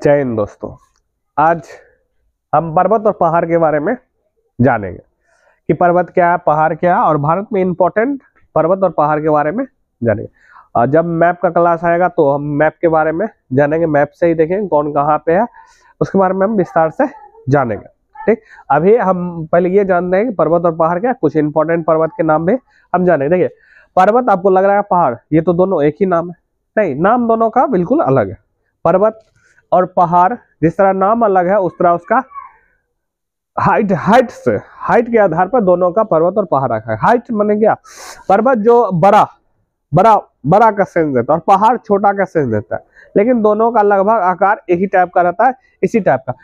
जय हिंद दोस्तों। आज हम पर्वत और पहाड़ के बारे में जानेंगे कि पर्वत क्या है, पहाड़ क्या है और भारत में इंपॉर्टेंट पर्वत और पहाड़ के बारे में जानेंगे। और जब मैप का क्लास आएगा तो हम मैप के बारे में जानेंगे, मैप से ही देखेंगे कौन कहाँ पे है, उसके बारे में हम विस्तार से जानेंगे। ठीक, अभी हम पहले ये जानते हैं कि पर्वत और पहाड़ क्या है, कुछ इंपॉर्टेंट पर्वत के नाम भी हम जानेंगे। देखिए, पर्वत आपको लग रहा है पहाड़, ये तो दोनों एक ही नाम है। नहीं, नाम दोनों का बिल्कुल अलग है। पर्वत और पहाड़ जिस तरह नाम अलग है, उस तरह उसका हाइट के आधार पर दोनों का पर्वत और पहाड़ रखा है। हाइट माने क्या, पर्वत जो बड़ा बड़ा बड़ा का सेंस देता है और पहाड़ छोटा का सेंस देता है, लेकिन दोनों का लगभग आकार एक ही टाइप का रहता है, इसी टाइप का।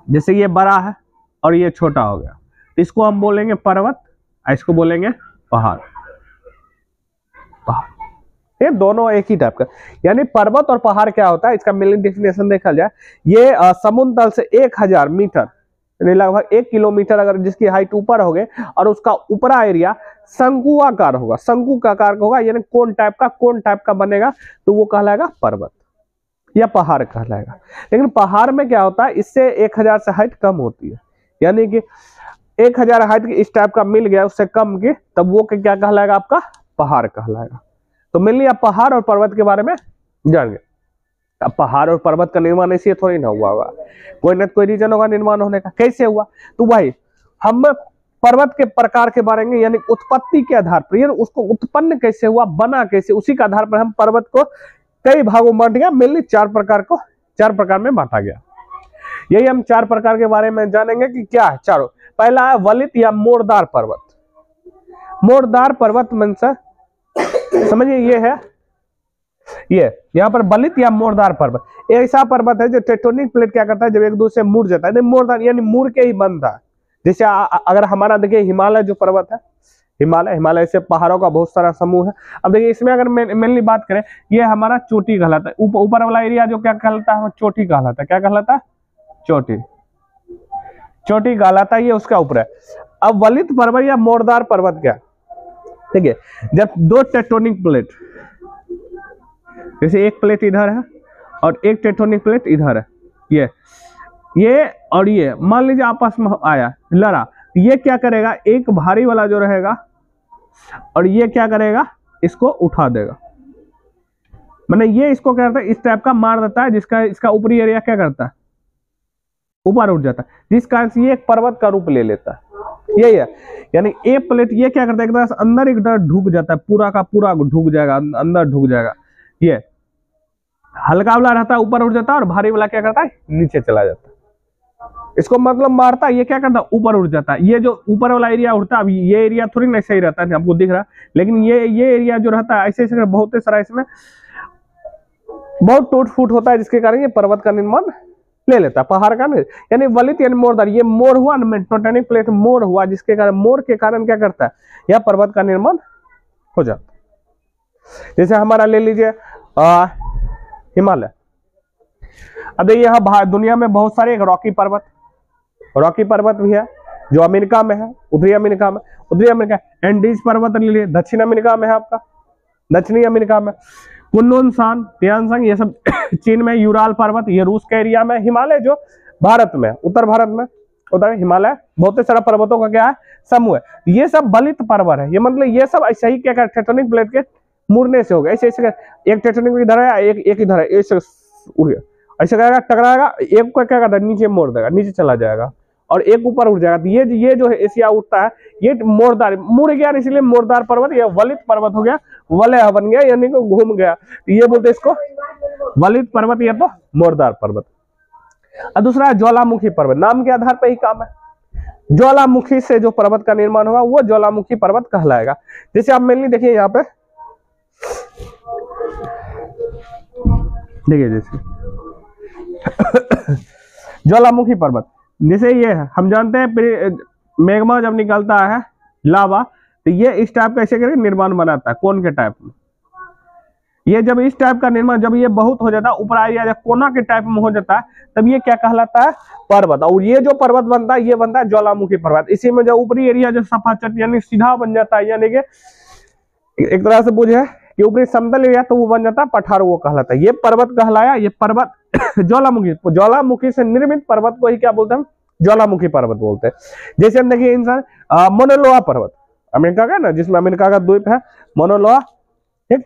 जैसे ये बड़ा है और ये छोटा हो गया, इसको हम बोलेंगे पर्वत, इसको बोलेंगे पहाड़। ये दोनों एक ही टाइप का, यानी पर्वत और पहाड़ क्या होता है, इसका मीनिंग डेफिनेशन देखा जाए, ये समुद्र तल से 1000 मीटर यानी लगभग 1 किलोमीटर अगर जिसकी हाइट ऊपर हो गए और उसका ऊपरा एरिया शंकुआकार होगा, शंकु का आकार होगा, यानी कोन टाइप का बनेगा, तो वो कहलाएगा पर्वत या पहाड़ कहलाएगा। लेकिन पहाड़ में क्या होता है, इससे 1000 से हाइट कम होती है, यानी कि 1000 हाइट की इस टाइप का मिल गया उससे कम की, तब वो क्या कहलाएगा, आपका पहाड़ कहलाएगा। तो मेनली आप पहाड़ और पर्वत के बारे में जान गए। अब पहाड़ और पर्वत का निर्माण ऐसे थोड़ी ना हुआ होगा, कोई ना कोई रीजन होगा निर्माण होने का। कैसे हुआ, तो भाई हम पर्वत के प्रकार के बारे में, यानी उत्पत्ति के आधार पर, यानी उसको उत्पन्न कैसे हुआ, बना कैसे, उसी के आधार पर हम पर्वत को कई भागों में बांट गया। मेनली 4 प्रकार में बांटा गया। यही हम 4 प्रकार के बारे में जानेंगे कि क्या है चारों। पहला है वलित या मोरदार पर्वत। मोरदार पर्वत मन से समझिए, ये है, ये यहाँ पर बलित या मोरदार पर्वत ऐसा पर्वत है जो टेक्टोनिक प्लेट क्या करता है, जब एक दूसरे से मुड़ जाता है, मोरदार यानी मुड़ के ही बनता है। जैसे अगर हमारा देखिए हिमालय जो पर्वत है, हिमालय से पहाड़ों का बहुत सारा समूह है। अब देखिए इसमें अगर मेनली बात करें, ये हमारा चोटी कहलाता है, ऊपर वाला एरिया जो क्या कहलाता है, चोटी कहलाता है। क्या कहलाता है, चोटी कहलाता है, ये उसका ऊपर है। अब वलित पर्वत या मोरदार पर्वत क्या, ठीक है, जब 2 टेक्टोनिक प्लेट, जैसे एक प्लेट इधर है और एक टेक्टोनिक प्लेट इधर है, ये और ये मान लीजिए आपस में आया, लड़ा, ये क्या करेगा, एक भारी वाला जो रहेगा और ये क्या करेगा, इसको उठा देगा। माने ये इसको क्या करता है, इस टाइप का मार देता है, जिसका इसका ऊपरी एरिया क्या करता है, ऊपर उठ जाता है, जिस कारण से ये एक पर्वत का रूप ले लेता है। यही है, यानी ए प्लेट ये क्या करता है, एक तरह से अंदर एक तरह ढुक जाता है, पूरा का पूरा ढुक जाएगा, अंदर ढुक जाएगा। ये हल्का वाला रहता है ऊपर उठ जाता है और भारी वाला क्या करता है, नीचे चला जाता है। इसको मतलब मारता है, ये क्या करता है, ऊपर उठ जाता है। ये जो ऊपर वाला एरिया उठता है, अब ये एरिया थोड़ी ना सही रहता है, आपको दिख रहा है, लेकिन ये एरिया जो रहता है ऐसे बहुत सारा, इसमें बहुत टूट फूट होता है, जिसके कारण ये पर्वत का निर्माण ले लेता है, पहाड़ का नहीं। यानी वलित यानी मोरदार, ये मोर हुआ ना, टेक्टोनिक प्लेट मोर हुआ, जिसके कारण मोर के कारण क्या करता है, यह पर्वत का निर्माण हो जाता है। जैसे हमारा ले लीजिए हिमालय। अब देखिए यहाँ दुनिया में बहुत सारे, एक रॉकी पर्वत भी है जो अमेरिका में है, उत्तरी अमेरिका। एंडीज पर्वत ले लीजिए, दक्षिण अमेरिका में है, आपका दक्षिणी अमेरिका में। कुनलुन, तियानसांग, ये सब चीन में। यूराल पर्वत, ये रूस के एरिया में। हिमालय जो भारत में, उत्तर भारत में, उधर हिमालय बहुत सारा पर्वतों का क्या है, समूह है। ये सब बलित पर्वत है, ये मतलब ये सब ऐसे ही क्या टेक्टोनिक प्लेट के मुड़ने से हो गया। ऐसे एक टेक्टोनिक इधर है, एक इधर है, ऐसे उड़ गया, ऐसे करेगा, टकराएगा, एक को क्या करता है, नीचे मोड़ देगा, नीचे चला जाएगा, और एक ऊपर उठ जाएगा। ये जो एशिया उठता है, ये मोरदार मुड़ गया, इसलिए मोरदार पर्वत या वलित पर्वत हो गया, वलय बन गया, यानी कि घूम गया, ये बोलते इसको वलित पर्वत या तो मोरदार पर्वत। और दूसरा है ज्वालामुखी पर्वत, नाम के आधार पर ही काम है। ज्वालामुखी से जो पर्वत का निर्माण होगा वो ज्वालामुखी पर्वत कहलाएगा। जैसे आप मेनली देखिए यहाँ पे, देखिए जैसे ज्वालामुखी पर्वत, जैसे ये है, हम जानते हैं मैग्मा जब निकलता है, लावा, तो ये इस टाइप का ऐसे करके निर्माण बनाता है, कोन के टाइप में। ये जब इस टाइप का निर्माण, जब ये बहुत हो जाता है, ऊपर एरिया जब कोना के टाइप में हो जाता है, तब ये क्या कहलाता है, पर्वत। और ये जो पर्वत बनता है, ये बनता है ज्वालामुखी पर्वत। इसी में जो ऊपरी एरिया जो सफा चट यानी सीधा बन जाता है, यानी कि एक तरह से बुझे कि ऊपरी समतल एरिया, तो वो बन जाता है पठार, वो कहलाता है। ये पर्वत कहलाया, ये पर्वत ज्वालामुखी से निर्मित पर्वत को ही क्या बोलते हैं, ज्वालामुखी पर्वत बोलते हैं। जैसे हम देखिए इंसान मोनोलोआ पर्वत अमेरिका का ना, जिसमें अमेरिका का द्वीप है मोनोलोआ, ठीक।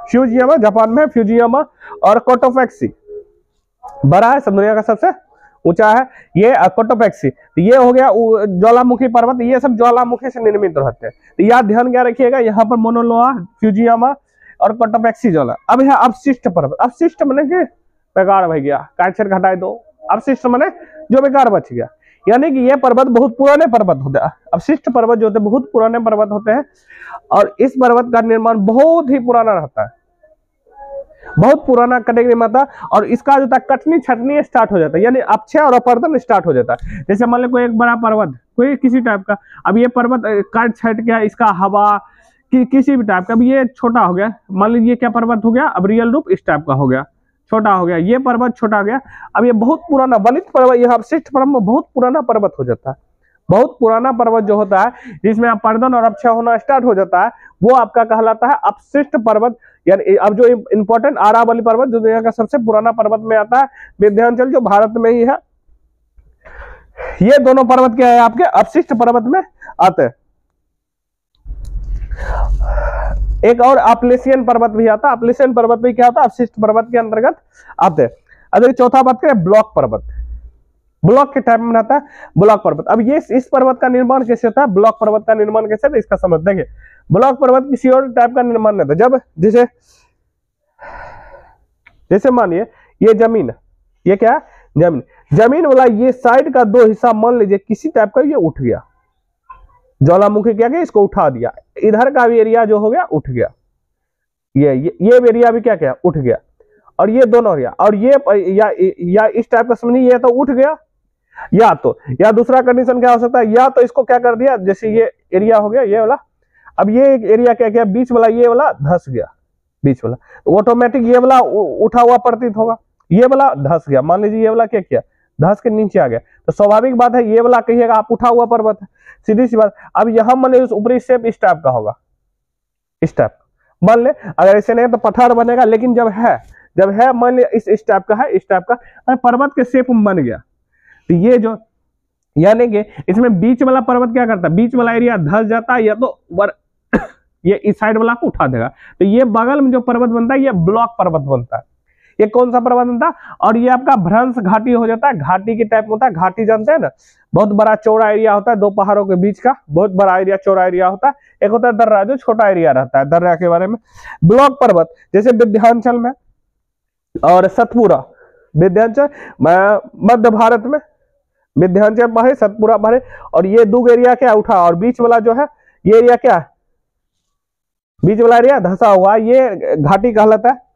फ्यूजियामा जापान में, फ्यूजियामा और कोटोपैक्सी बड़ा है, सब दुनिया का सबसे ऊंचा है ये कोटोपैक्सी। तो ये हो गया ज्वालामुखी पर्वत, ये सब ज्वालामुखी से निर्मित रहते हैं। तो याद ध्यान क्या रखिएगा, यहाँ पर मोनोलोआ, फ्यूजियामा और कोटोपैक्सी ज्वाला। अब है अवशिष्ट पर्वत। अवशिष्ट माने कि बेकार बच गया, काट घटाए दो, अवशिष्ट माने जो बेकार बच गया, यानी कि ये पर्वत बहुत पुराने पर्वत होते हैं। अवशिष्ट पर्वत जो होते हैं बहुत पुराने पर्वत होते हैं, और इस पर्वत का निर्माण बहुत ही पुराना रहता है, बहुत पुराना कैटेगरी में आता है। और इसका जो था कटनी छटनी स्टार्ट हो जाता है, यानी अपक्षय और अपर्दन स्टार्ट हो जाता है। जैसे मान लो कोई एक बड़ा पर्वत, कोई किसी टाइप का, अब ये पर्वत काट छट गया, इसका हवा किसी भी टाइप का, अब ये छोटा हो गया, मान लीजिए क्या पर्वत हो गया, अब रियल रूप इस टाइप का हो गया, छोटा हो गया, ये पर्वत छोटा हो गया। अब ये बहुत पुराना वलित पर्वत, यह अवशिष्ट पर्वत में बहुत पुराना पर्वत हो जाता है। बहुत पुराना पर्वत जो होता है, जिसमें अपर्दन और अपक्षय होना स्टार्ट हो जाता है, वो आपका कहलाता है अपशिष्ट पर्वत। यानी अब जो इंपॉर्टेंट आरावली पर्वत जो दुनिया का सबसे पुराना पर्वत में आता है, विंध्याचल जो भारत में ही है, ये दोनों पर्वत क्या है आपके अपशिष्ट पर्वत में आते हैं। एक और अपलेशियन पर्वत भी आता है, अपलेशियन पर्वत भी क्या होता है, अपशिष्ट पर्वत के अंतर्गत आते हैं। अब चौथा बात करें ब्लॉक पर्वत, ब्लॉक के टाइप में आता है ब्लॉक पर्वत। अब ये इस पर्वत का निर्माण कैसे होता है, ब्लॉक पर्वत का निर्माण कैसे होता है, इसका समझ देखिए। ब्लॉक पर्वत किसी और टाइप का निर्माण नहीं होता। जब जैसे मानिए ये जमीन है, ये क्या है, जमीन वाला ये साइड का दो हिस्सा मान लीजिए किसी टाइप का ये उठ गया, ज्वालामुखी क्या गया, इसको उठा दिया, इधर का भी एरिया जो हो गया उठ गया, ये एरिया भी क्या क्या उठ गया, और ये दोनों एरिया, और ये या इस टाइप का समझिए, ये तो उठ गया, या दूसरा कंडीशन क्या हो सकता है, या तो इसको क्या कर दिया, जैसे ये एरिया हो गया ये वाला, अब ये एक एरिया क्या किया, बीच वाला ये वाला धस गया, बीच वाला, तो ऑटोमेटिक ये वाला उठा हुआ प्रतीत होगा, ये वाला धस गया, मान लीजिए ये वाला क्या किया, धस के नीचे आ गया, तो स्वाभाविक बात है ये वाला कहिएगा आप उठा हुआ पर्वत है, सीधी सी बात। अब यहां मान लीजिए ऊपरी शेप इस टाइप का होगा, इस टाइप मान ले, अगर ऐसे नहीं तो पठार बनेगा, लेकिन जब है मान लिया इस टाइप का है, इस टाइप का पर्वत के शेप में बन गया, तो ये जो यानी कि इसमें बीच वाला पर्वत क्या करता है, बीच वाला एरिया धस जाता है, या तो ये इस साइड वाला को उठा देगा, तो ये बगल में जो पर्वत बनता है ये ब्लॉक पर्वत बनता है। ये कौन सा पर्वत बनता है, और ये आपका भ्रंश घाटी हो जाता है, घाटी के टाइप में होता है, घाटी जानते हैं ना, बहुत बड़ा चौड़ा एरिया होता है, दो पहाड़ों के बीच का बहुत बड़ा एरिया, चौड़ा एरिया होता है। एक होता है दर्रा जो छोटा एरिया रहता है, दर्रा के बारे में। ब्लॉक पर्वत जैसे विंध्याचल में और सतपुरा, विंध्याचल मध्य भारत में, विंध्याचल बाहर, सतपुरा बाहर, और ये दो एरिया क्या उठा, और बीच वाला जो है ये एरिया क्या है, बीच वाला एरिया धसा हुआ, ये घाटी कहलाता है।